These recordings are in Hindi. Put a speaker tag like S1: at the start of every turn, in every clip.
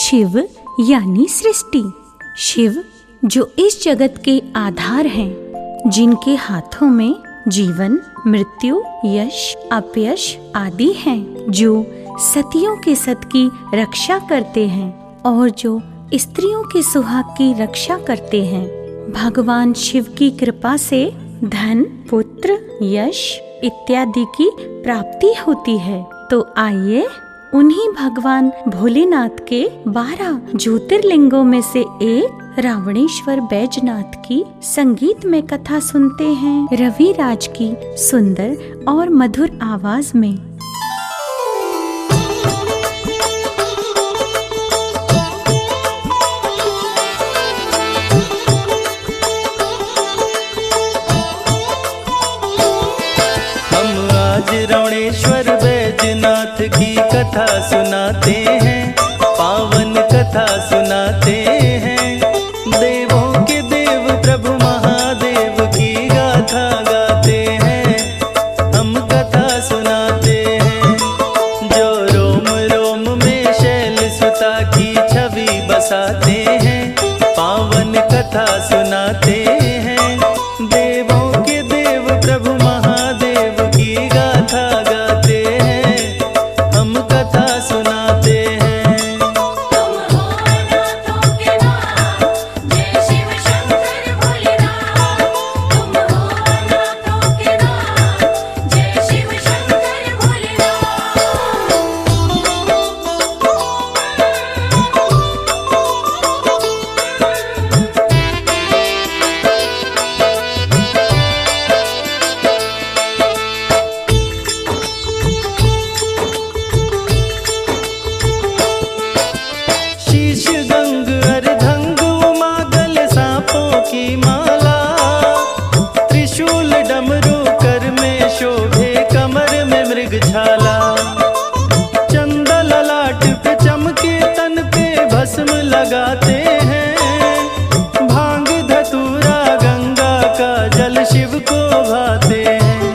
S1: शिव यानी सृष्टि। शिव जो इस जगत के आधार हैं, जिनके हाथों में जीवन, मृत्यु, यश, अपयश आदि हैं, जो सतियों के सत की रक्षा करते हैं और जो स्त्रियों के सुहाग की रक्षा करते हैं। भगवान शिव की कृपा से धन, पुत्र, यश इत्यादि की प्राप्ति होती है। तो आइए उन्हीं भगवान भोलेनाथ के 12 ज्योतिर्लिंगों में से एक रावणेश्वर बैजनाथ की संगीत में कथा सुनते हैं रवि राज की सुंदर और मधुर आवाज में।
S2: हम आज रावणेश्वर बैजनाथ की कथा सुनाते हैं, पावन कथा सुनाते हैं। देवों के देव प्रभु महादेव की गाथा गाते हैं, हम कथा सुनाते हैं। जो रोम रोम में शैल सुता की छवि बसाते हैं, पावन कथा सुनाते हैं। देवों के देव प्रभु महादेव की गाथा गाते हैं, हम कथा सुनाते हैं।
S3: तुम हो अनाथों के नाथ, जय शिव शंकर भोलेनाथ। तुम हो अनाथों के नाथ, जय शिव शंकर भोलेनाथ।
S2: शीश गंग अर्धंग उमा गले सांपों की माला, त्रिशूल डमरू कर में शोभे कमर में मृग छाला। चंदा ललाट पे चमके तन पे भस्म लगाते हैं, भांग धतूरा गंगा का जल शिव को भाते हैं।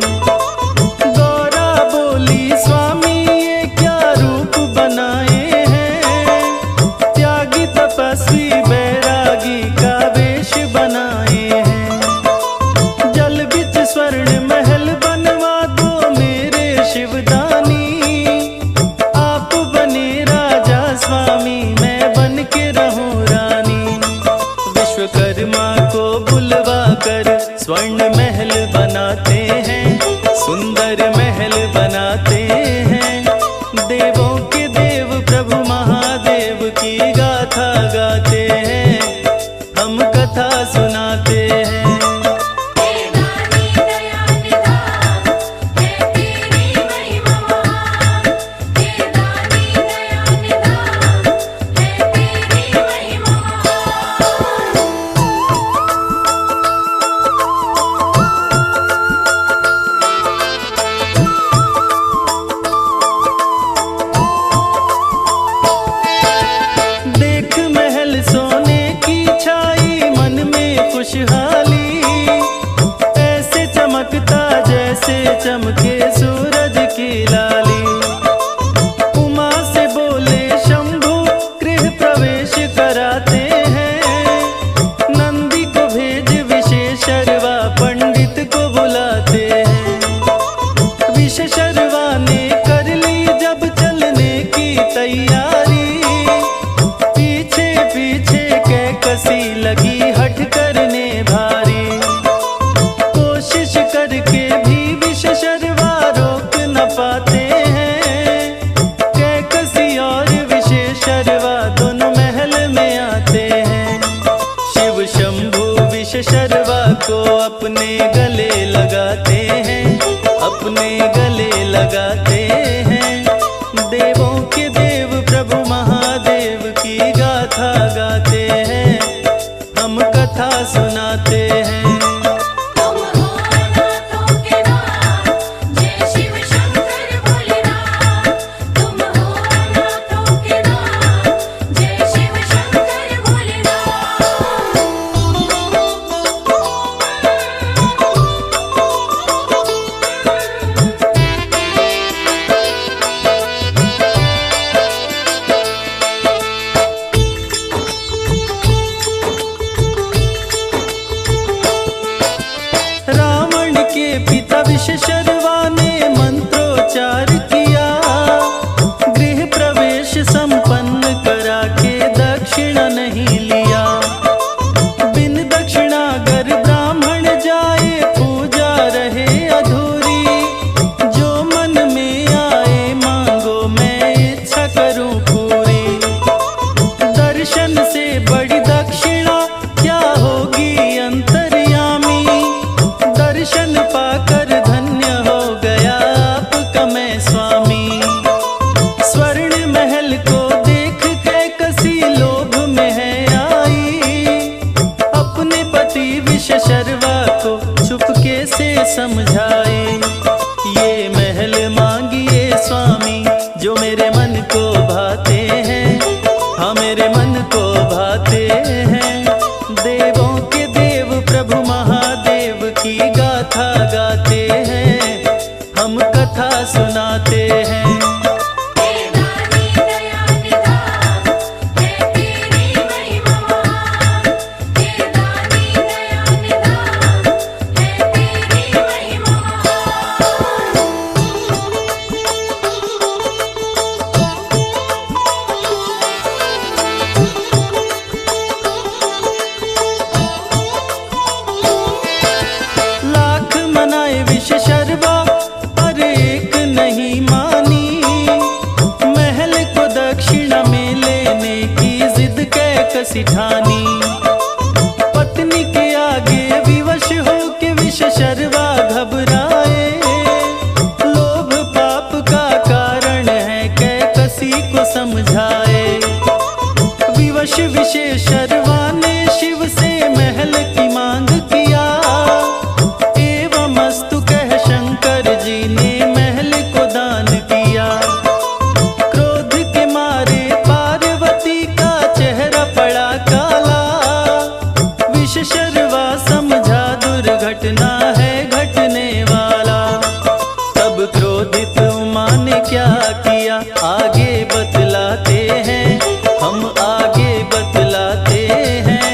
S2: गौरा बोली स्वामी ये क्या रूप बनाए हैं, त्यागी तपस्वी बैरागी का वेश बनाए हैं। जल बिच स्वर्ण महल बनवा दो मेरे शिवदानी, आप बने राजा स्वामी मैं बन के रहूं रानी। विश्वकर्मा को बुलवा कर स्वर्ण महल बनाते हैं, सुंदर महल बनाते हैं। देवों के देव प्रभु महादेव की गाथा गाते हैं, हम कथा सुनाते हैं।
S3: हे दानी दया निधान, है तेरी महिमा महान। हे दानी दया निधान, है तेरी महिमा महान।
S2: देख महल सोने की छाई मन में खुशहाली, ऐसे चमकता जैसे चमके सूरज की लाली। उमा से बोले शंभु गृह प्रवेश कराते हैं, नंदी को भेज विशेषरवा पंडित को बुलाते हैं। विशेषरवा ने कर ली जब चलने की तैयारी, पीछे पीछे कैकसी लगी हठ करने भारी। कोशिश करके भी विशेषरवा रोक न पाते हैं, कैकसी और विशेषरवा दोनों महल में आते हैं। शिव शंभु विशेषरवा को अपने गले लगाते हैं, अपने गले लगाते हैं। देवों के देव प्रभु मन को भाते हैं, हाँ मेरे मन को भाते हैं। देवों के देव प्रभु महादेव की गाथा गाते हैं, हम कथा सुनाते हैं।
S3: हे दानी दया निधान, है तेरी महिमा महान। हे दानी दया निधान, है तेरी महिमा महान।
S2: लाख मनाए विष शर्वा पर एक नहीं मानी, महल को दक्षिणा में लेने की जिद कैकसी ठानी। पत्नी के आगे विवश हो के विष शर्वा घबराए, लोभ पाप का कारण है कैकसी को समझाए। विवश विशेष शर्वा ने शिव से महल की मांग किया, एवमस्तु कह शंकर जी ने महल को दान किया। क्रोध के मारे पार्वती का चेहरा पड़ा काला, विष शर्वा समझा दुर्घटना है घटने वाला। तब क्रोधित उमा ने क्या किया आगे बतलाते हैं, हम आगे बतलाते हैं।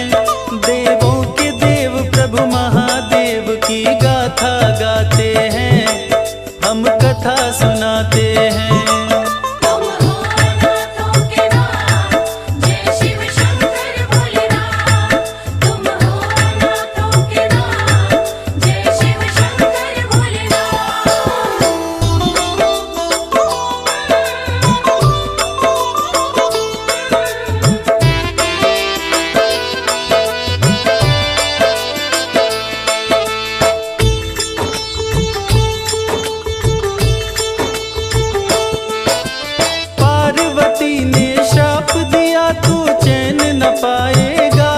S2: देवों के देव प्रभु महादेव की गाथा गाते हैं, हम कथा सुनाते हैं।
S3: तुम हो अनाथों के नाथ, जय शिव शंकर भोलेनाथ। तुम हो अनाथों के नाथ, जय शिव शंकर भोलेनाथ।
S2: पार्वती ने शाप दिया तू चैन न पाएगा,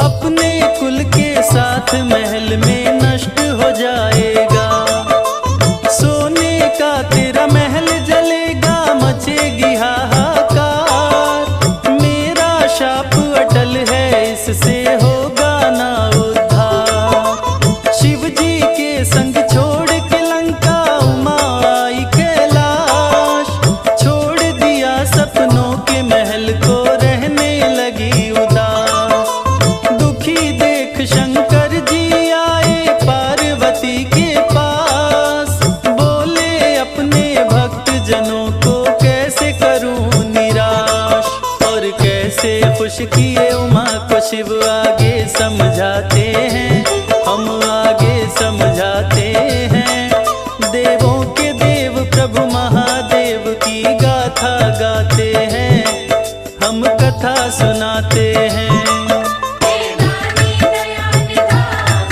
S2: अपने कुल के साथ महल में नष्ट हो जाएगा। सोने का तेरा महल जलेगा, मचेगी हाहाकार। मेरा शाप अटल है, इससे होगा ना उद्धार। शिव जी के संग छोड़ के लंका उमा आई कैलाश, छोड़ दिया सपनों के महल को रहने लगी उदास। दुखी देख शंकर जी आए पार्वती के पास, बोले अपने भक्त जनों को कैसे करूं निराश। और कैसे खुश किए उमा को शिव आगे समझाते हैं, हम आगे समझाते हैं। देवों के देव प्रभु महादेव की गाथा गाते हैं, हम कथा सुनाते हैं।
S3: हे दानी दया निधान,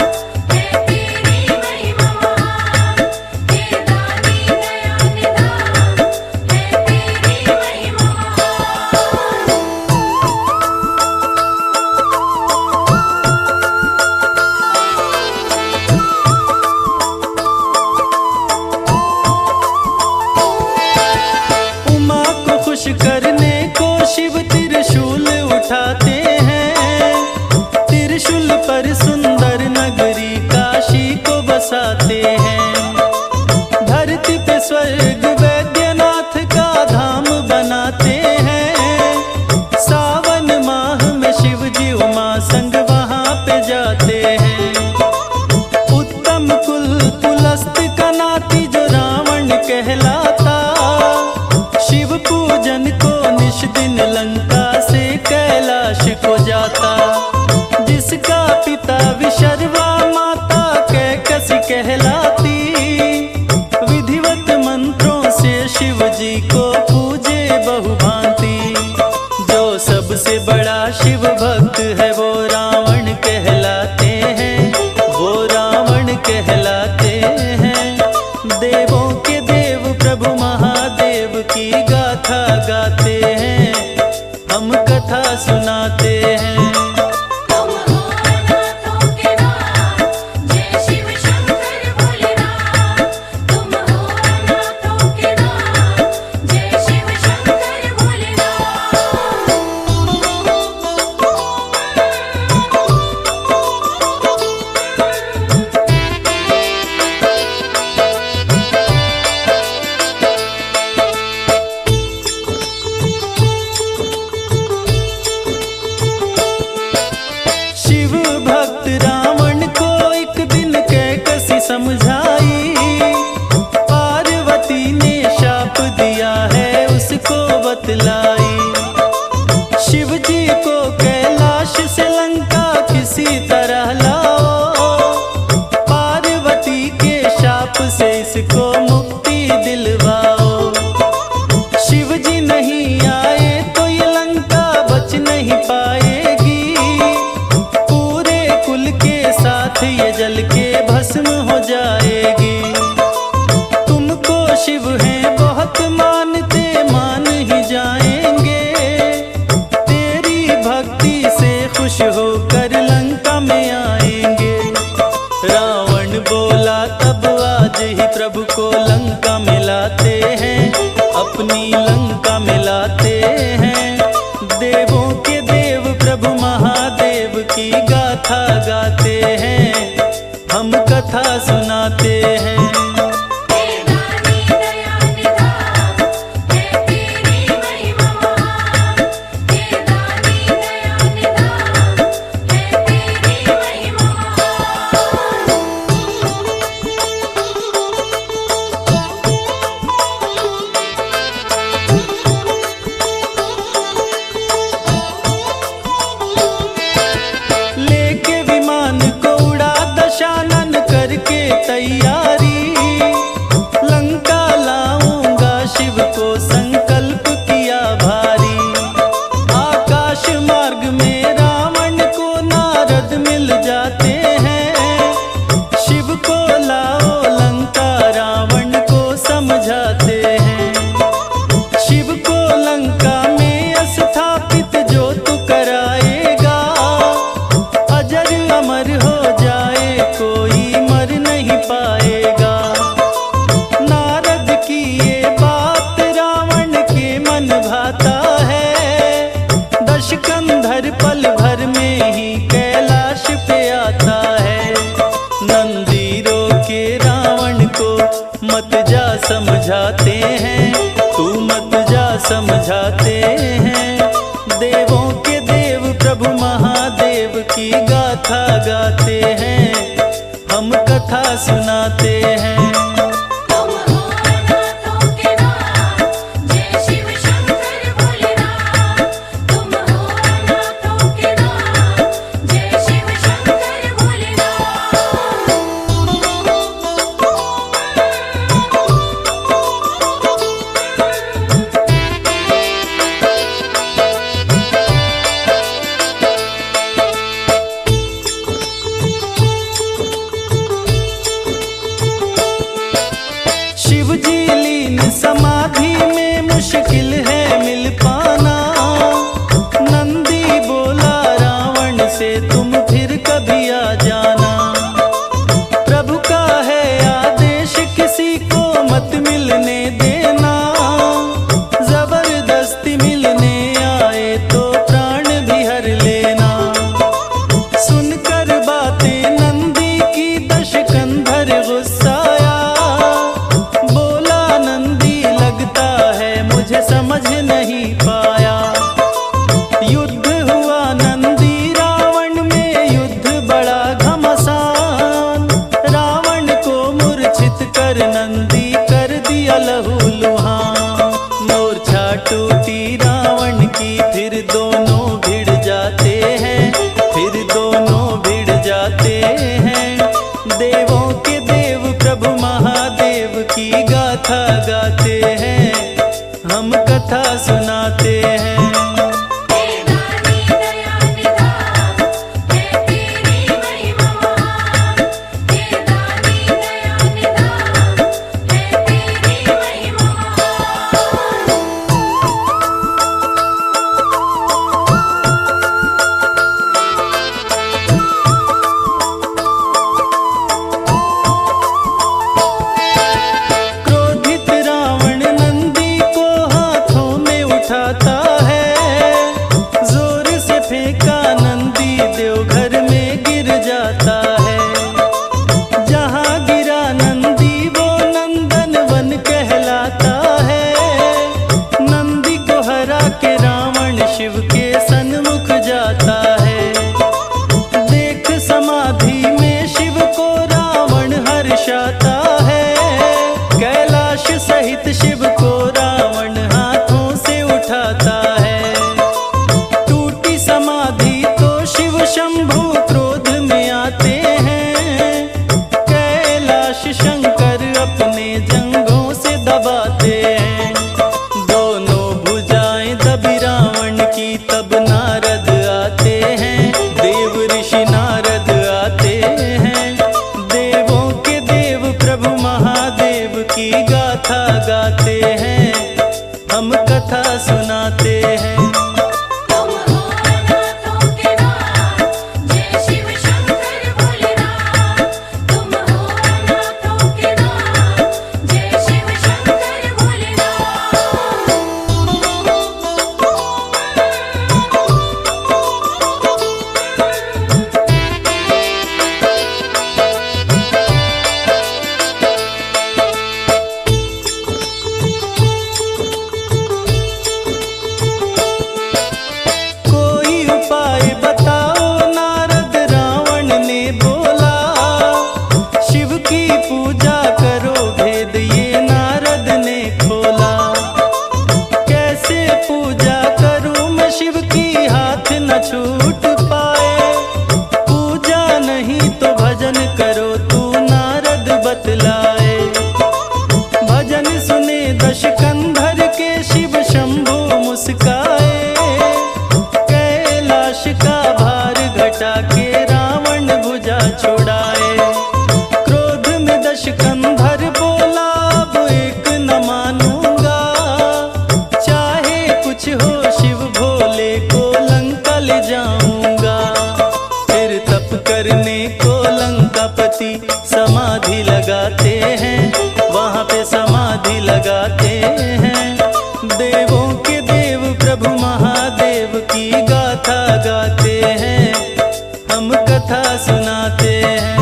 S3: है तेरी महिमा महान। हे दानी दया निधान, है तेरी महिमा महान।
S2: उमा को खुश करने को शिव त्रिशूल उठाते हैं, त्रिशूल पर सुंदर नगरी काशी को बसाते हैं। धरती पे स्वर्ग वैद्यनाथ का धाम बनाते हैं, सावन माह में शिव जी उमा संग वहां पे जाते हैं। उत्तम कुल पुलस्त का नाती जो रावण कहलाता, शिव पूजन को निश दिन लंका से कैलाश को जाता। जिसका पिता विशर्वा माता कैकसी कहलाती, विधिवत मंत्रों से शिव जी को पूजे बहुभांति। जो सबसे बड़ा शिव भक्त है वो रावण कहलाते हैं, वो रावण कहलाते हैं। देवों के देव प्रभु महादेव की गाथा गाते हैं, हम कथा सुनाते हैं।
S3: तुम हो अनाथों के नाथ, जय शिव शंकर भोलेनाथ। तुम हो अनाथों के नाथ, जय शिव
S2: बतलाई। शिव जी को कैलाश से लंका किसी तरह लाओ, पार्वती के शाप से इसको मुक्ति दिलवाओ। शिव जी नहीं आए तो ये लंका बच नहीं पाएगी, पूरे कुल के साथ ये जल के भस्म हो जाएगी। तुमको शिव हैं बहुत मानते, मान ही जाएंगे, तेरी भक्ति से खुश होकर लंका में आएंगे। रावण बोला तब आज ही प्रभु को लंका में लाते हैं, अपनी लंका में लाते हैं। देवों के देव प्रभु महादेव की गाथा गाते हैं, हम कथा सुनाते हैं।
S3: हे दानी दया निधान, है तेरी महिमा महान। हे दानी दया निधान, है तेरी महिमा महान।
S2: लेके विमान को उड़ा दशानन करके तैयारी, लंका लाऊंगा शिव को संकल्प किया भारी। आकाश मार्ग में रावण को नारद मिल जाते हैं, शिव को लाओ लंका रावण को समझाते हैं। शिव को लंका में स्थापित जो तू कराएगा, अजर अमर हो जाए कोई मर नहीं पाएगा। नारद की ये बात रावण के मन भाता है, दशकंधर पल भर में ही कैलाश पे आता है। नंदी रोके रावण को मत जा समझाते हैं, तू मत जा समझाते हैं। देवों के देव प्रभु महादेव की गाथा गाते हैं, हम कथा सुनाते हैं।
S3: तुम हो अनाथों के नाथ, जय शिव शंकर भोलेनाथ। तुम हो अनाथों के नाथ, जय शिव शंकर भोलेनाथ।
S2: शिव जी लीन समाधि में मुश्किल है मिल पाना। नंदी बोला रावण से तुम फिर कभी आ जाना। प्रभु का है आदेश किसी को मत मिलने देना, जबरदस्ती मिलने आए तो प्राण भी हर लेना। सुनकर बातें नंदी की दशकंधर गुस्साया, बोला नंदी लगता है मुझे समझ नहीं पाया। युद्ध हुआ नंदी रावण में, युद्ध बड़ा घमासान। रावण को मूर्छित कर नंदी कर दिया लहूलुहान। मोर्छा टूटी रावण की, फिर दोनों भिड़ जाते हैं, फिर दोनों भिड़ जाते हैं। देवों के देव प्रभु महादेव की गाथा गाते हैं, हम कथा सुनाते हैं।
S3: हे दानी दया निधान, है तेरी महिमा महान। हे दानी दया निधान, है तेरी महिमा महान। क्रोधित रावण नंदी को हाथों में
S2: कथा सुनाते हैं।
S3: तुम हो अनाथों के नाथ, जय शिव शंकर भोलेनाथ। तुम हो अनाथों के नाथ, जय शिव शंकर भोलेनाथ।
S2: कोई उपाय बताओ नारद रावण ने बोला, शिव की पूजा करो भेद ये नारद ने खोला। कैसे पूजा करूं मैं शिव की हाथ न छूट पाए, पूजा नहीं तो भजन करो तू नारद बतलाए। भजन सुने दश कंधर के शिव शंभु मुस्काए, कैलाश का भार घटा के रावण भुजा छुड़ाए। क्रोध में दश कंधर बोला अब एक न मानूंगा, चाहे कुछ हो शिव भोले को लंका ले जाऊंगा। फिर तप करने को लंकापति समाधि लगाते हैं, वहां पे समाधि लगाते हैं। देवों के देव प्रभु महादेव की गाथा गाते हैं, हम कथा सुनाते हैं।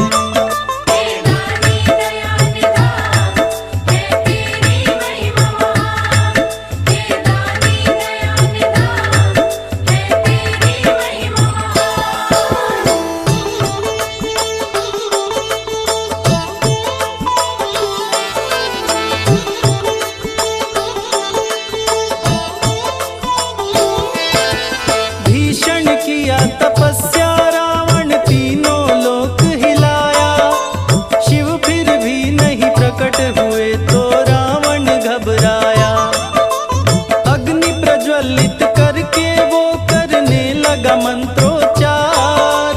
S3: हे दानी दया निधान, है तेरी महिमा महान। हे दानी दया निधान, है तेरी महिमा महान।
S2: भीषण किया तपस्या रावण तीनों लोक हिलाया, शिव फिर भी नहीं प्रकट हुए तो रावण घबराया। अग्नि प्रज्वलित करके वो करने लगा मंत्रोच्चार,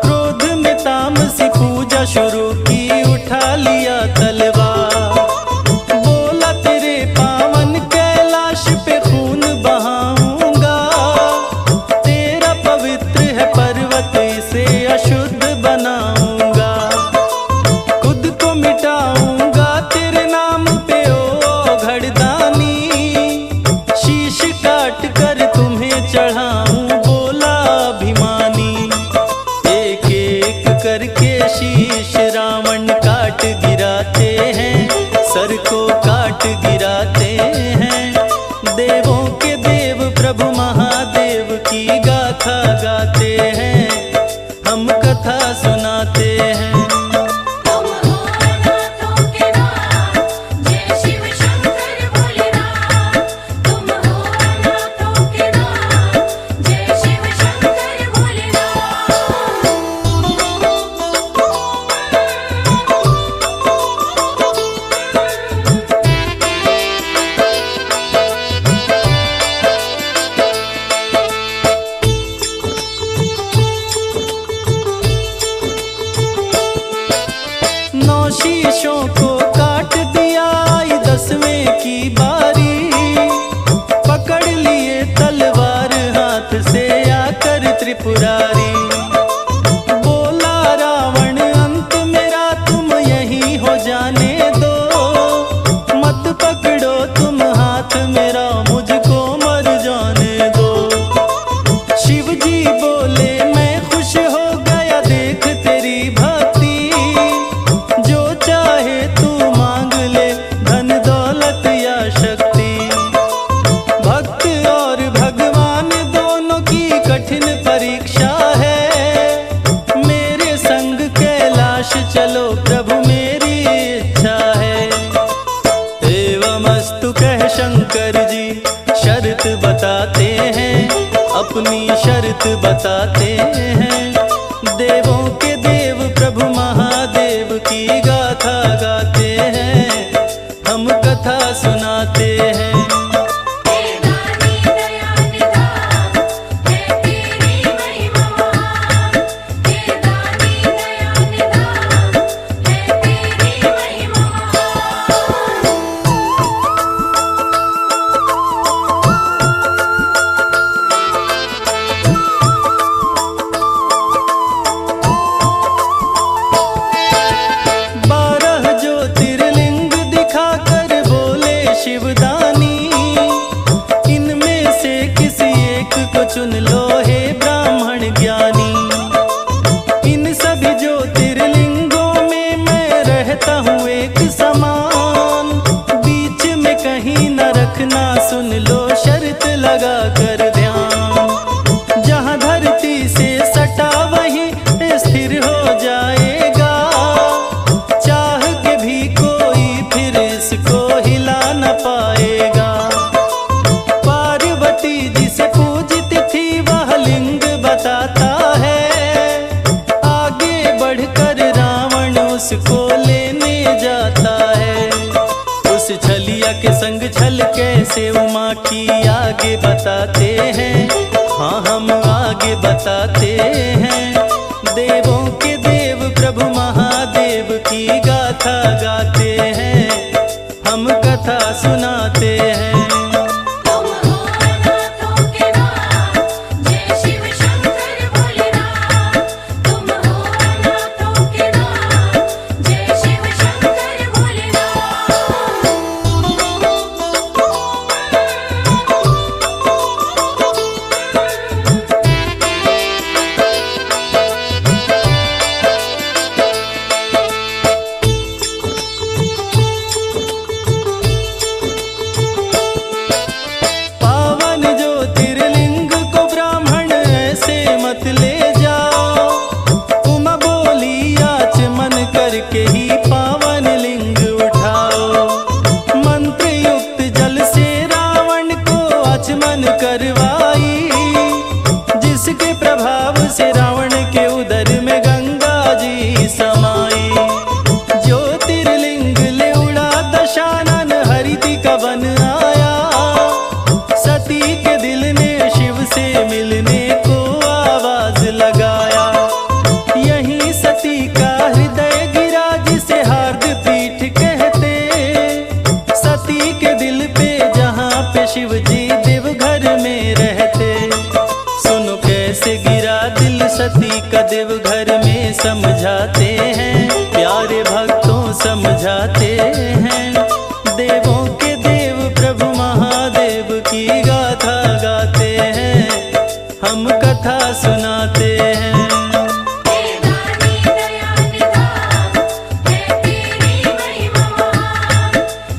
S2: क्रोध में तामसी पूजा शुरू की, उठा लिया तलवार। बोला तेरे पावन कैलाश पे खून बहाऊंगा, तेरा पवित्र है पर्वत इसे अशुद्ध बनाऊंगा। खुद को मिटाऊंगा तेरे नाम पे ओ घड़दानी, शीश काट कर तुम्हें चढ़ाऊं बोला अभिमानी। एक एक करके शीश रावण काट गिराते हैं, सर को काट गिराते हैं। देवों के देव प्रभु महादेव की गाथा गाते हैं, हम कथा सुनाते हैं।
S3: तुम हो अनाथों के नाथ, जय शिव शंकर भोलेनाथ। तुम हो अनाथों के नाथ, जय शिव शंकर भोलेनाथ।
S2: नौ शीशों को काट दिया, आई 10वें की बारी। पकड़ लिए तलवार हाथ से आकर त्रिपुरारी। बोला रावण अंत मेरा तुम यही हो जाने दो, मत पकड़ो तुम हाथ मेरा मुझको मर जाने दो। शिव जी बोले मैं खुश हो गया देख तेरी भक्ति, जो चाहे तू मांग ले धन दौलत या शक्ति। भक्त और भगवान दोनों की कठिन परीक्षा है, मेरे संग कैलाश चलो प्रभु मेरी इच्छा है। एवमस्तु कह शंकर जी शर्त बताते हैं, अपनी शर्त बताते हैं। देवों के देव प्रभु महादेव की गाथा गाते हैं, हम कथा सुनाते हैं।
S3: हे दानी दया निधान, है तेरी महिमा महान। हे दानी दया निधान, है तेरी महिमा महान।
S2: लो शर्त लगा कर ध्यान, जहाँ धरती से सटा वहीं स्थिर हो जाएगा। चाह के भी कोई फिर इसको हिला न पाएगा। पार्वती जिसे पूजित थी वह लिंग बताता है, आगे बढ़कर रावण उसको लेने जाता है। उस छलिया के संग छल कैसे उमा की आगे बताते हैं, हाँ हम आगे बताते हैं। देवों के देव प्रभु महादेव की गाथा गाते हैं, हम कथा सुनाते हैं।
S3: तुम हो अनाथों के नाथ, जय शिव शंकर भोलेनाथ। तुम हो अनाथों के नाथ, जय शिव शंकर भोलेनाथ।
S2: पावन ज्योतिर्लिंग को ब्राह्मण ऐसे मत ले जाओ। उमा बोली आचमन करके ही पावन लिंग उठाओ। मंत्र युक्त जल से रावण को आचमन करवाई, जिसके प्रभाव से रावण के उदर में गंगा जी समाई। ज्योतिर्लिंग ले उड़ा दशानन हरिति का वन आया। सती के दिल ने शिव से मिलने को आवाज लगाया। यहीं सती का हृदय गिरा जिसे हार्द पीठ कहते। सती के दिल पे जहाँ पे शिव जी देवघर में रहते। सुनो कैसे गिरा दिल सती का देवघर में समझाते हैं, प्यारे भक्तों समझाते हैं। देवों के देव प्रभु महादेव की गाथा गाते हैं, हम कथा सुनाते हैं।
S3: हे दानी दया निधान, है तेरी महिमा महान।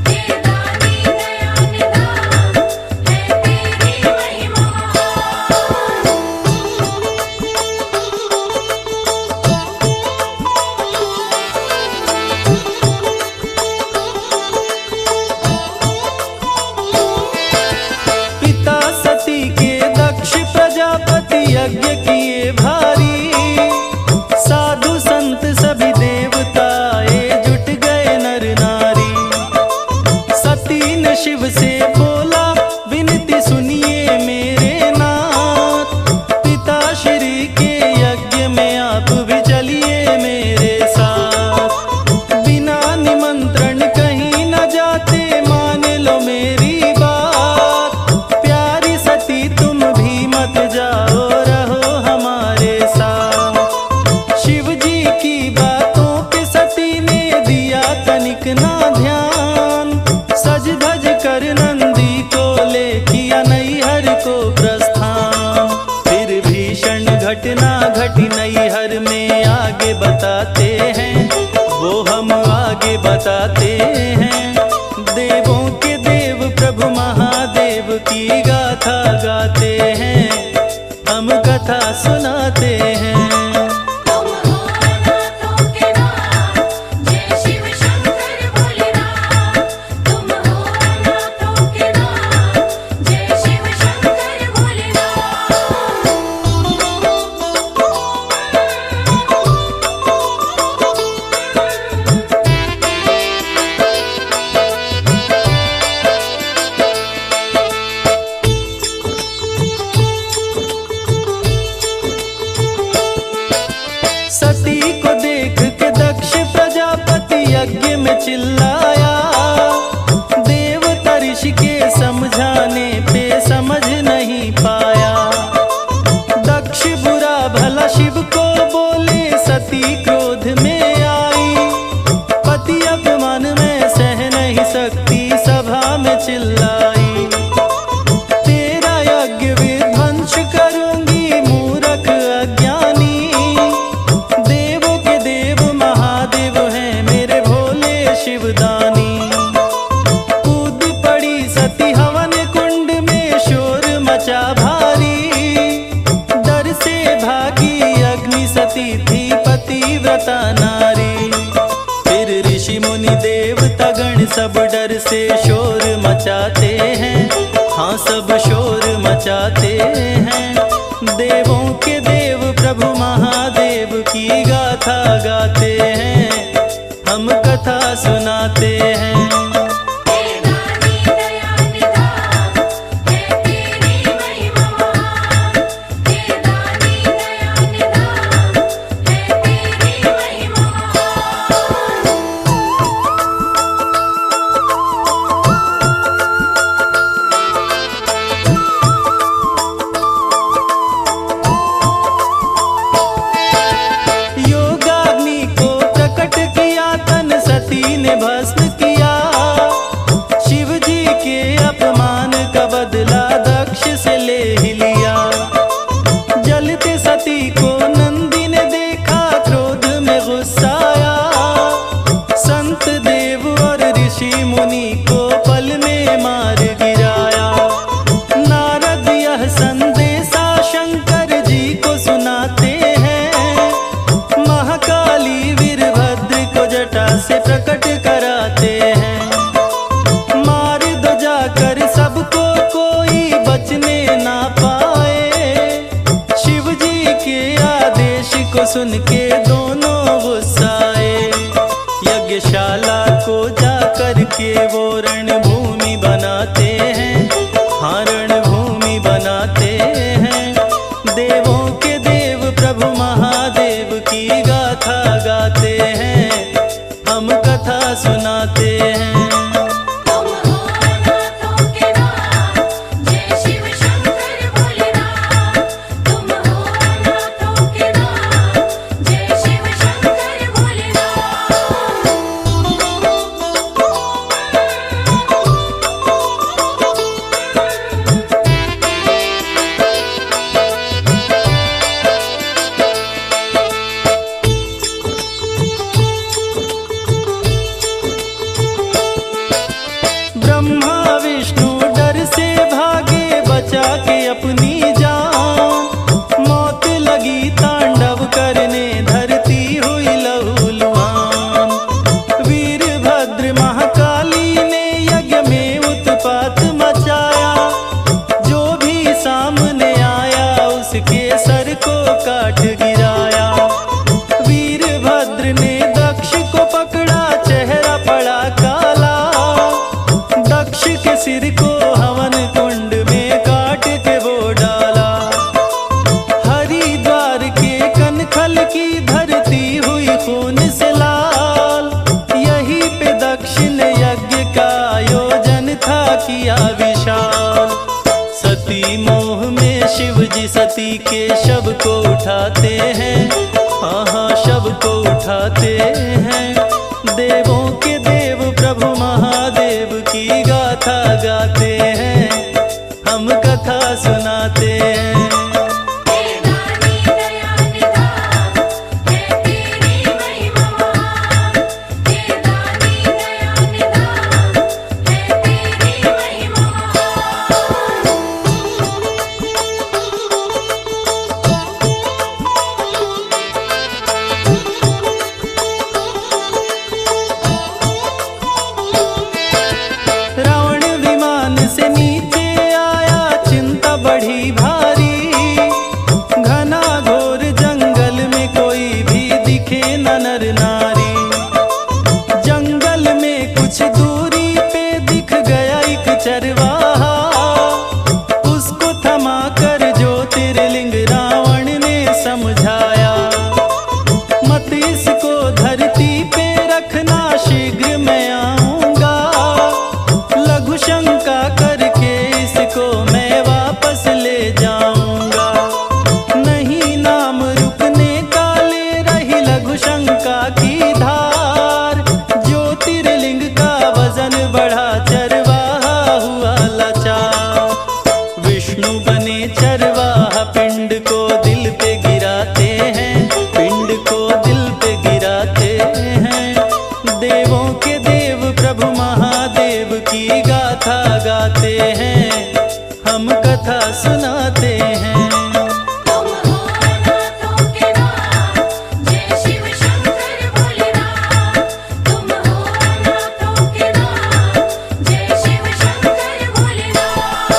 S3: हे दानी दया निधान, है तेरी महिमा महान।
S2: पिता सती के दक्ष प्रजापति यज्ञ किए भारी। साधु संत सभी देवताए जुट गए नर नारी। सती ने शिव से बोला विनती सुनिए मेरे नाथ। पिता श्री के यज्ञ में आप भी चलिए मेरे साथ। बिना निमंत्रण कहीं न जाते, मान लो मेरी बात। प्यारी सती तुम भी मत जाओ, रहो हमारे साथ। शिव जी की बातों पे सती ने दिया तनिक ना ध्यान। सज धज कर नंदी को ले किया नैहर को प्रस्थान। फिर भीषण घटना घटी नैहर में, आगे बताते हैं वो हम आगे बताते हैं। देवों के देव प्रभु महादेव की गाथा गाते हैं, हम कथा सुनाते हैं।
S3: तुम हो अनाथों के नाथ, जय शिव शंकर भोलेनाथ। तुम हो अनाथों के नाथ, जय शिव शंकर भोलेनाथ।
S2: मचा भारी। डर से भागी अग्नि सती थी पतिव्रता नारी। फिर ऋषि मुनि देवता गण सब डर से शोर मचाते हैं, हाँ सब शोर मचाते हैं। देवों के देव प्रभु महादेव की गाथा गाते हैं, हम कथा सुनाते हैं।
S3: हे दानी दया निधान, है तेरी महिमा महान। हे दानी दया निधान, है तेरी महिमा महान।
S2: योगाग्नि को प्रकट किया, तन सती ने भस्म किया। शिव जी के अपमान का बदला दक्ष से ले ही लिया। जलते सती को नंदी ने देखा, क्रोध में गुस्साया। संत देव और ऋषि मुनि को पल में मार गिराया। नारद यह संदेशा शंकर जी को सुनाते हैं। महाकाली वीरभद्र को जटा से प्रकट कराते हैं। मार दो जाकर सबको, कोई बचने ना पाए। शिव जी के आदेश को सुन के दोनों गुस्साए। यज्ञशाला को जाकर के वो रणभूमि बनाते हैं, हाँ रणभूमि बनाते हैं। देवों के देव प्रभु महादेव की गाथा गाते हैं, हम कथा सुनाते हैं।
S3: तुम हो अनाथों के नाथ, जय शिव शंकर भोलेनाथ। तुम हो अनाथों के नाथ, जय शिव शंकर भोलेनाथ।
S2: ब्रह्मा विष्णु डर से भागे, बचा के अपनी जान। मौत लगी तांडव करने, धरती हुई लहूलुहान। वीरभद्र महाकाली ने यज्ञ में उत्पात मचाया। जो भी सामने आया, उसके सर को काट गिराया। वीरभद्र ने दक्ष को पकड़ा, चेहरा पड़ा काला। दक्ष के सिर को हवन कुंड में काट के वो डाला। हरिद्वार के कनखल की धरती हुई खून से लाल। यहीं पे दक्ष ने यज्ञ का आयोजन था किया विशाल। सती मोह में शिव जी सती के शव को उठाते हैं, हाँ हाँ शव को उठाते हैं। देवों के देव प्रभु महादेव की गाथा गाते हैं, हम कथा सुनाते हैं।
S3: हे दानी दया निधान, है तेरी महिमा महान। हे दानी दया निधान, है तेरी महिमा महान।
S2: रावण विमान से नीचे आया, चिंता बढ़ी भारी। कथा सुनाते हैं।
S3: तुम हो अनाथों के नाथ, जय शिव शंकर भोलेनाथ। तुम हो अनाथों के नाथ, जय शिव शंकर भोलेनाथ।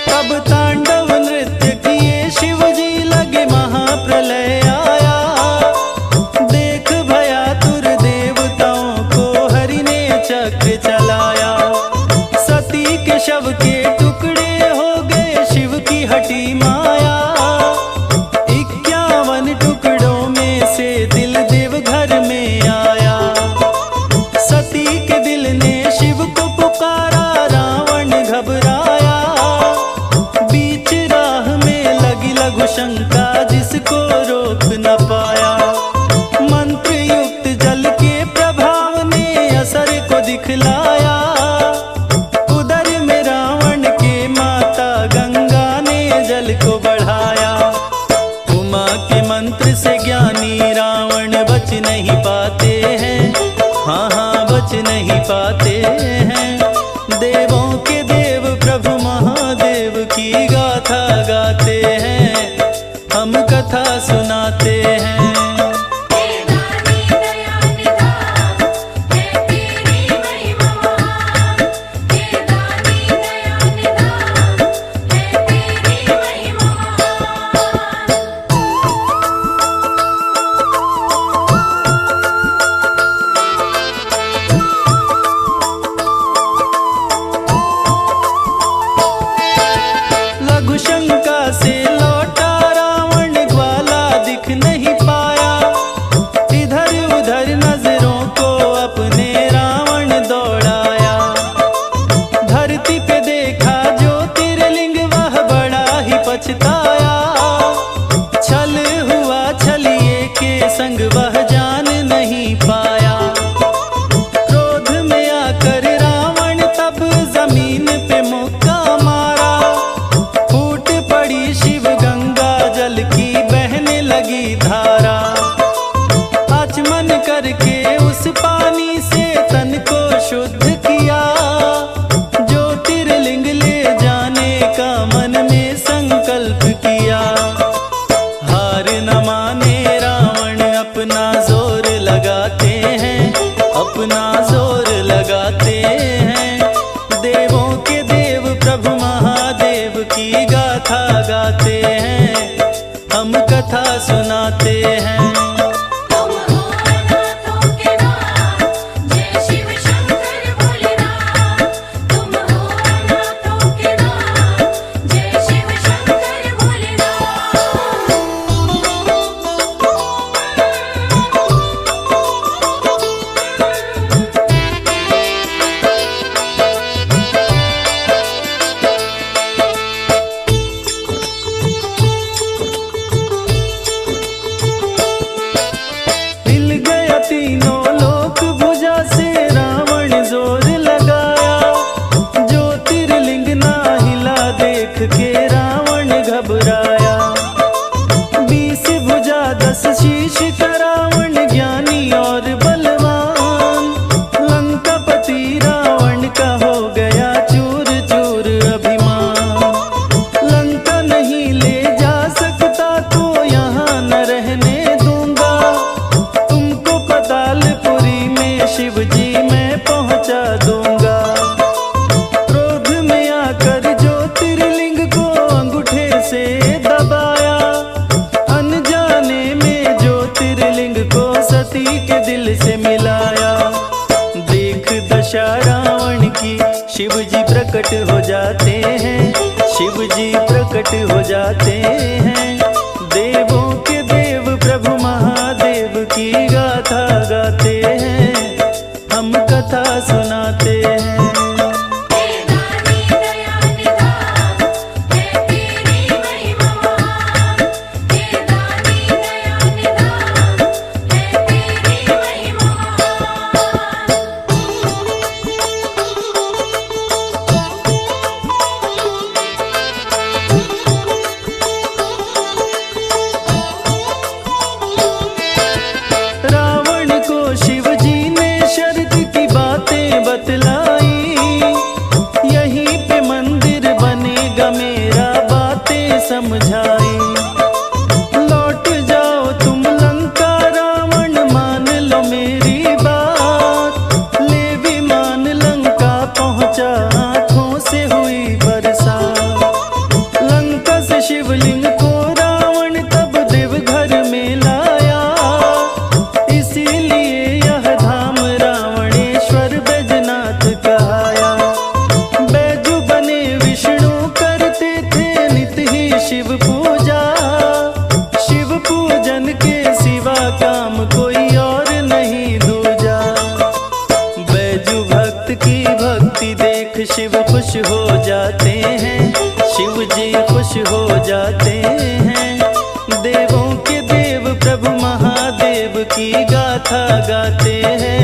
S2: तब तांडव नृत्य किए शिव जी, लगे महाप्रलय आया। देख भयातुर देवताओं को हरि ने चक्र चलाया। सती के शव के टुकड़े हो गए शिव की हटी माया। 51 टुकड़ों में से दिल देवघर में आया। सती के दिल ने शिव को पुकारा, रावण घबराया। बीच राह में लगी लघु शंका, जिसको रोक न पाया। मंत्र युक्त जल के प्रभाव ने असर को दिखलाया। उदर में रावण के माता गंगा ने जल को बढ़ाया। उमा के मंत्र से ज्ञानी रावण बच नहीं पाते हैं। हाँ हाँ बच नहीं पाते हैं। देवों के देव प्रभु महादेव की गाथा गाते हैं, हम कथा सुनाते हैं।
S3: हे दानी दया निधान, है तेरी महिमा महान। हे दानी दया निधान, है तेरी महिमा महान।
S2: लघु शंका से लौटा रावण, ग्वाला दिख नहीं पाया। इधर उधर नजरों को अपने रावण दौड़ाया। धरती पे देखा ज्योतिर्लिंग, वह बड़ा ही पछताया। छल हुआ छलिए के संग, वह जान नहीं पाया। क्रोध में आकर रावण तब जमीन पे मुक्का मारा। फूट पड़ी शिव गंगा, जल की बहने लगी धारा। आचमन करके उस पानी से तन को शुद्ध किया। ज्योतिर्लिंग ले जाने का मन में संकल्प किया। हार न माने रावण, अपना जोर लगाते हैं, अपना जोर लगाते हैं। देवों के देव प्रभु महादेव की गाथा गाते हैं, हम कथा सुनाते हैं।
S3: तुम हो अनाथों के नाथ, जय शिव शंकर भोलेनाथ। तुम हो अनाथों के नाथ, जय शिव शंकर भोलेनाथ।
S2: हिल गया तीनों लोक, भुजा से रावण जोर लगाया। ज्योतिर्लिंग ना हिला देख के रावण घबराया। 20 भुजा 10 शीश का रावण, ज्ञानी और बलवान। लंकापति रावण का हो गया चूर चूर अभिमान। लंका नहीं ले जा सकता तो यहाँ न रहने दूंगा। तुमको पतालपुरी में शिव जी मैं पहुँचा दूंगा। क्रोध में आकर ज्योतिर्लिंग को अंगूठे से दबाया। अनजाने में ज्योतिर्लिंग को सती के दिल से मिलाया। देख दशा रावण की, शिव जी प्रकट हो जाते हैं, शिव जी प्रकट हो जाते हैं। देवों के देव प्रभु महादेव की गाथा गाते हैं, हम कथा सुनाते हैं।
S3: हे दानी दया निधान, है तेरी महिमा महान। हे दानी दया निधान, है तेरी महिमा महान।
S2: शिव खुश हो जाते हैं, शिव जी खुश हो जाते हैं। देवों के देव प्रभु महादेव की गाथा गाते हैं।